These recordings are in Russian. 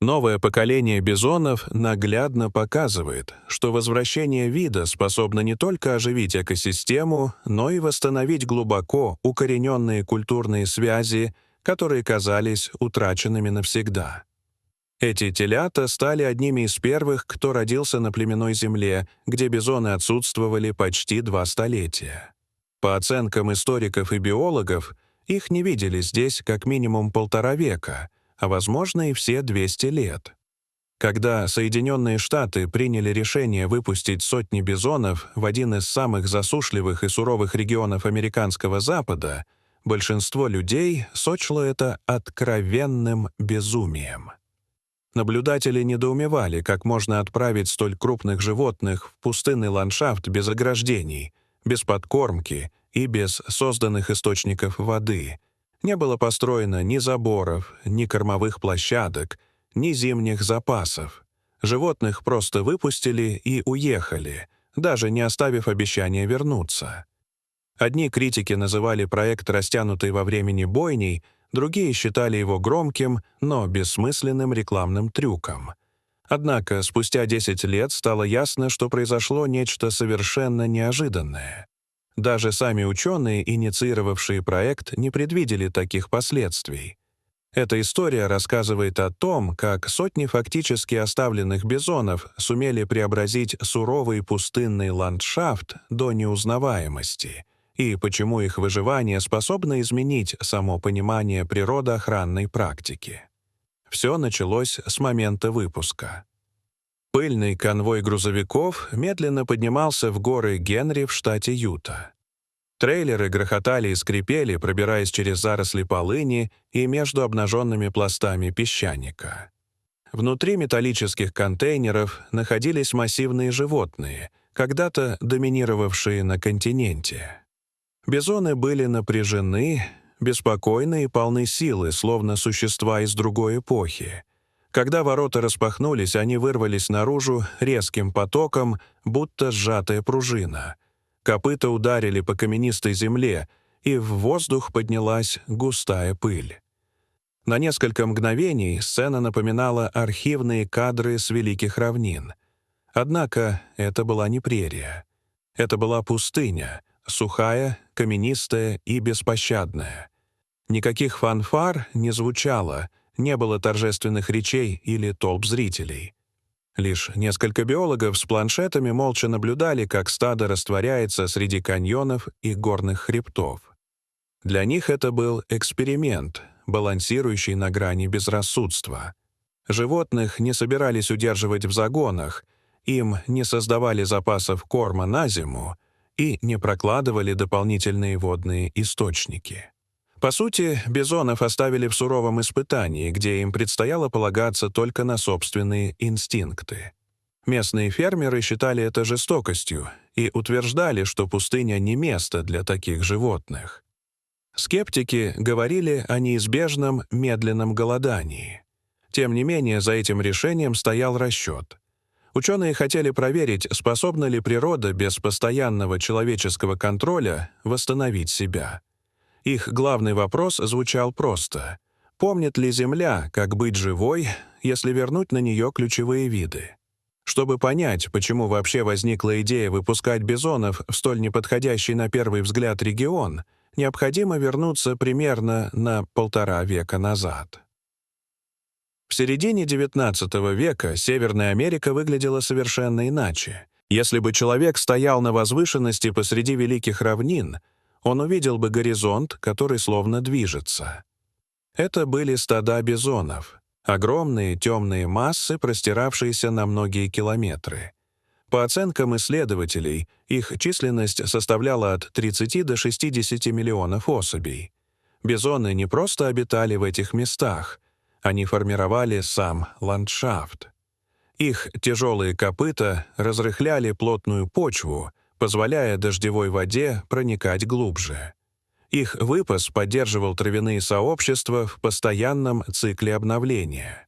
Новое поколение бизонов наглядно показывает, что возвращение вида способно не только оживить экосистему, но и восстановить глубоко укорененные культурные связи, которые казались утраченными навсегда. Эти телята стали одними из первых, кто родился на племенной земле, где бизоны отсутствовали почти 2 столетия. По оценкам историков и биологов, их не видели здесь как минимум 1,5 века, а, возможно, и все 200 лет. Когда Соединенные Штаты приняли решение выпустить сотни бизонов в один из самых засушливых и суровых регионов американского Запада, большинство людей сочло это откровенным безумием. Наблюдатели недоумевали, как можно отправить столь крупных животных в пустынный ландшафт без ограждений, без подкормки и без созданных источников воды. Не было построено ни заборов, ни кормовых площадок, ни зимних запасов. Животных просто выпустили и уехали, даже не оставив обещания вернуться. Одни критики называли проект растянутой во времени бойней, другие считали его громким, но бессмысленным рекламным трюком. Однако спустя 10 лет стало ясно, что произошло нечто совершенно неожиданное. Даже сами ученые, инициировавшие проект, не предвидели таких последствий. Эта история рассказывает о том, как сотни фактически оставленных бизонов сумели преобразить суровый пустынный ландшафт до неузнаваемости, и почему их выживание способно изменить само понимание природоохранной практики. Все началось с момента выпуска. Пыльный конвой грузовиков медленно поднимался в горы Генри в штате Юта. Трейлеры грохотали и скрипели, пробираясь через заросли полыни и между обнаженными пластами песчаника. Внутри металлических контейнеров находились массивные животные, когда-то доминировавшие на континенте. Бизоны были напряжены, беспокойны и полны силы, словно существа из другой эпохи. Когда ворота распахнулись, они вырвались наружу резким потоком, будто сжатая пружина. Копыта ударили по каменистой земле, и в воздух поднялась густая пыль. На несколько мгновений сцена напоминала архивные кадры с Великих равнин. Однако это была не прерия. Это была пустыня, сухая, каменистая и беспощадная. Никаких фанфар не звучало, не было торжественных речей или толп зрителей. Лишь несколько биологов с планшетами молча наблюдали, как стадо растворяется среди каньонов и горных хребтов. Для них это был эксперимент, балансирующий на грани безрассудства. Животных не собирались удерживать в загонах, им не создавали запасов корма на зиму и не прокладывали дополнительные водные источники. По сути, бизонов оставили в суровом испытании, где им предстояло полагаться только на собственные инстинкты. Местные фермеры считали это жестокостью и утверждали, что пустыня не место для таких животных. Скептики говорили о неизбежном медленном голодании. Тем не менее, за этим решением стоял расчет. Ученые хотели проверить, способна ли природа без постоянного человеческого контроля восстановить себя. Их главный вопрос звучал просто: помнит ли Земля, как быть живой, если вернуть на нее ключевые виды? Чтобы понять, почему вообще возникла идея выпускать бизонов в столь неподходящий на первый взгляд регион, необходимо вернуться примерно на 1,5 века назад. В середине XIX века Северная Америка выглядела совершенно иначе. Если бы человек стоял на возвышенности посреди Великих равнин, он увидел бы горизонт, который словно движется. Это были стада бизонов, огромные темные массы, простиравшиеся на многие километры. По оценкам исследователей, их численность составляла от 30 до 60 миллионов особей. Бизоны не просто обитали в этих местах, они формировали сам ландшафт. Их тяжелые копыта разрыхляли плотную почву, позволяя дождевой воде проникать глубже. Их выпас поддерживал травяные сообщества в постоянном цикле обновления.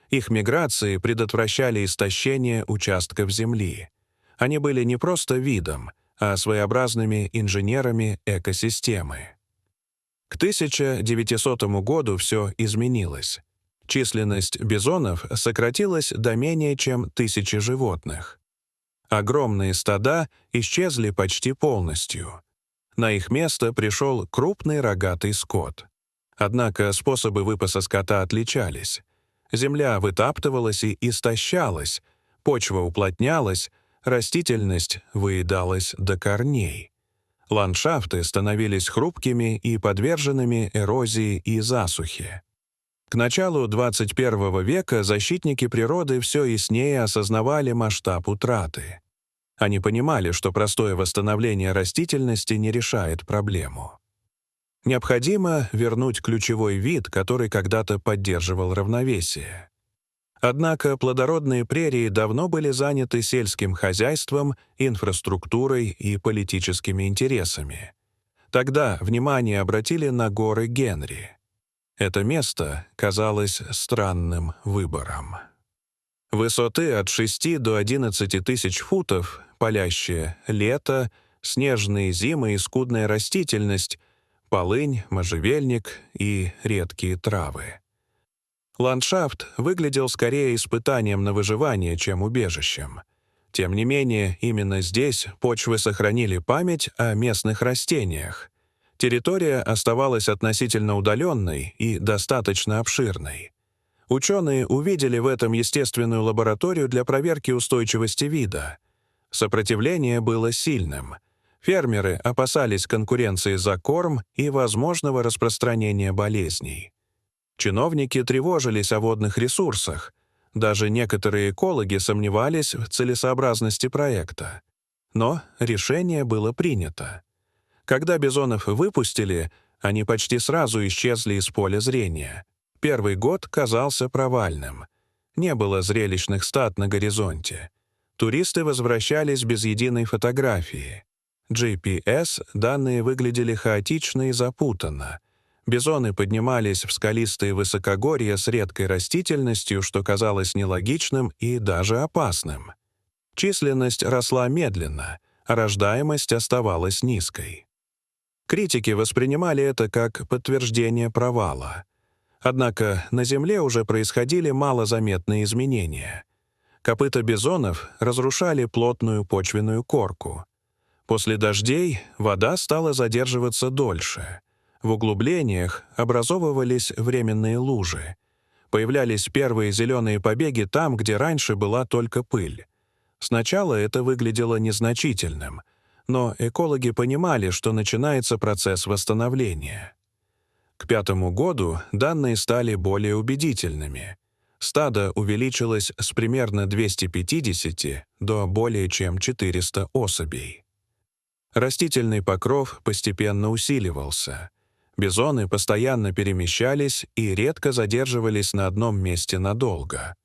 Их миграции предотвращали истощение участков земли. Они были не просто видом, а своеобразными инженерами экосистемы. К 1900 году все изменилось. Численность бизонов сократилась до менее чем 1000 животных. Огромные стада исчезли почти полностью. На их место пришел крупный рогатый скот. Однако способы выпаса скота отличались. Земля вытаптывалась и истощалась, почва уплотнялась, растительность выедалась до корней. Ландшафты становились хрупкими и подверженными эрозии и засухе. К началу 21 века защитники природы все яснее осознавали масштаб утраты. Они понимали, что простое восстановление растительности не решает проблему. Необходимо вернуть ключевой вид, который когда-то поддерживал равновесие. Однако плодородные прерии давно были заняты сельским хозяйством, инфраструктурой и политическими интересами. Тогда внимание обратили на горы Генри. Это место казалось странным выбором. Высоты от 6 до 11 тысяч футов, палящее лето, снежные зимы и скудная растительность, полынь, можжевельник и редкие травы. Ландшафт выглядел скорее испытанием на выживание, чем убежищем. Тем не менее, именно здесь почвы сохранили память о местных растениях. Территория оставалась относительно удаленной и достаточно обширной. Ученые увидели в этом естественную лабораторию для проверки устойчивости вида. Сопротивление было сильным. Фермеры опасались конкуренции за корм и возможного распространения болезней. Чиновники тревожились о водных ресурсах. Даже некоторые экологи сомневались в целесообразности проекта. Но решение было принято. Когда бизонов выпустили, они почти сразу исчезли из поля зрения. Первый год казался провальным. Не было зрелищных стад на горизонте. Туристы возвращались без единой фотографии. GPS данные выглядели хаотично и запутанно. Бизоны поднимались в скалистые высокогорья с редкой растительностью, что казалось нелогичным и даже опасным. Численность росла медленно, а рождаемость оставалась низкой. Критики воспринимали это как подтверждение провала. Однако на Земле уже происходили малозаметные изменения. Копыта бизонов разрушали плотную почвенную корку. После дождей вода стала задерживаться дольше. В углублениях образовывались временные лужи. Появлялись первые зеленые побеги там, где раньше была только пыль. Сначала это выглядело незначительным, но экологи понимали, что начинается процесс восстановления. К 5-му году данные стали более убедительными. Стадо увеличилось с примерно 250 до более чем 400 особей. Растительный покров постепенно усиливался. Бизоны постоянно перемещались и редко задерживались на одном месте надолго.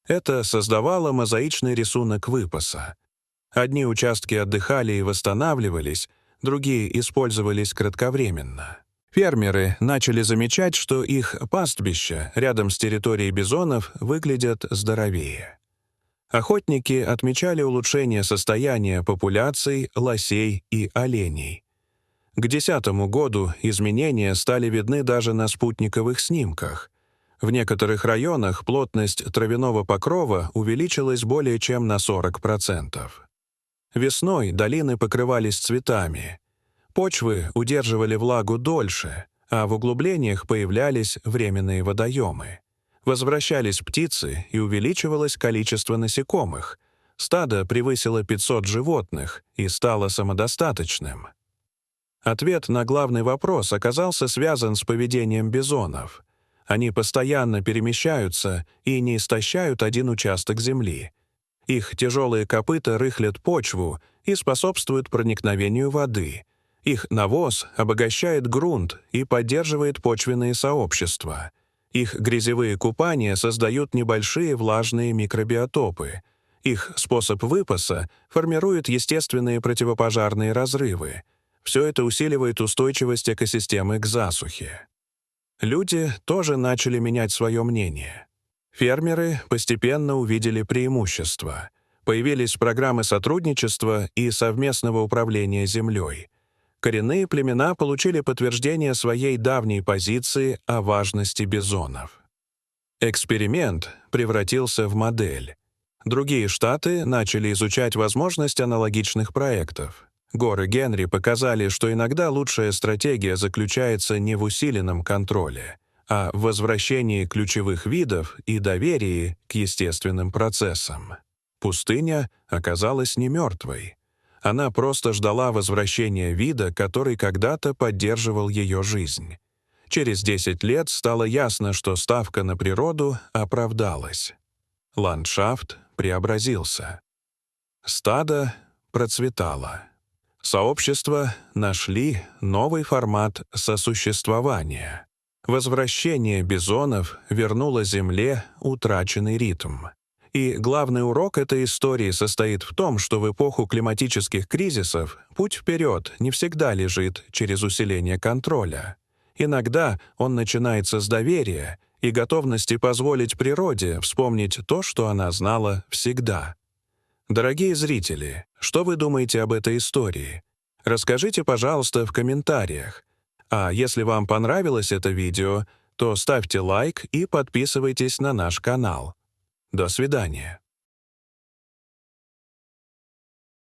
Это создавало мозаичный рисунок выпаса. Одни участки отдыхали и восстанавливались, другие использовались кратковременно. Фермеры начали замечать, что их пастбища рядом с территорией бизонов выглядят здоровее. Охотники отмечали улучшение состояния популяций лосей и оленей. К 2010 году изменения стали видны даже на спутниковых снимках. В некоторых районах плотность травяного покрова увеличилась более чем на 40%. Весной долины покрывались цветами. Почвы удерживали влагу дольше, а в углублениях появлялись временные водоемы. Возвращались птицы и увеличивалось количество насекомых. Стадо превысило 500 животных и стало самодостаточным. Ответ на главный вопрос оказался связан с поведением бизонов. Они постоянно перемещаются и не истощают один участок земли. Их тяжелые копыта рыхлят почву и способствуют проникновению воды. Их навоз обогащает грунт и поддерживает почвенные сообщества. Их грязевые купания создают небольшие влажные микробиотопы. Их способ выпаса формирует естественные противопожарные разрывы. Все это усиливает устойчивость экосистемы к засухе. Люди тоже начали менять свое мнение. Фермеры постепенно увидели преимущества. Появились программы сотрудничества и совместного управления землей. Коренные племена получили подтверждение своей давней позиции о важности бизонов. Эксперимент превратился в модель. Другие штаты начали изучать возможность аналогичных проектов. Гор и Генри показали, что иногда лучшая стратегия заключается не в усиленном контроле, а в возвращении ключевых видов и доверии к естественным процессам. Пустыня оказалась не мертвой. Она просто ждала возвращения вида, который когда-то поддерживал ее жизнь. Через 10 лет стало ясно, что ставка на природу оправдалась. Ландшафт преобразился. Стадо процветало. Сообщества нашли новый формат сосуществования. Возвращение бизонов вернуло Земле утраченный ритм. И главный урок этой истории состоит в том, что в эпоху климатических кризисов путь вперед не всегда лежит через усиление контроля. Иногда он начинается с доверия и готовности позволить природе вспомнить то, что она знала всегда. Дорогие зрители, что вы думаете об этой истории? Расскажите, пожалуйста, в комментариях. А если вам понравилось это видео, то ставьте лайк и подписывайтесь на наш канал. До свидания.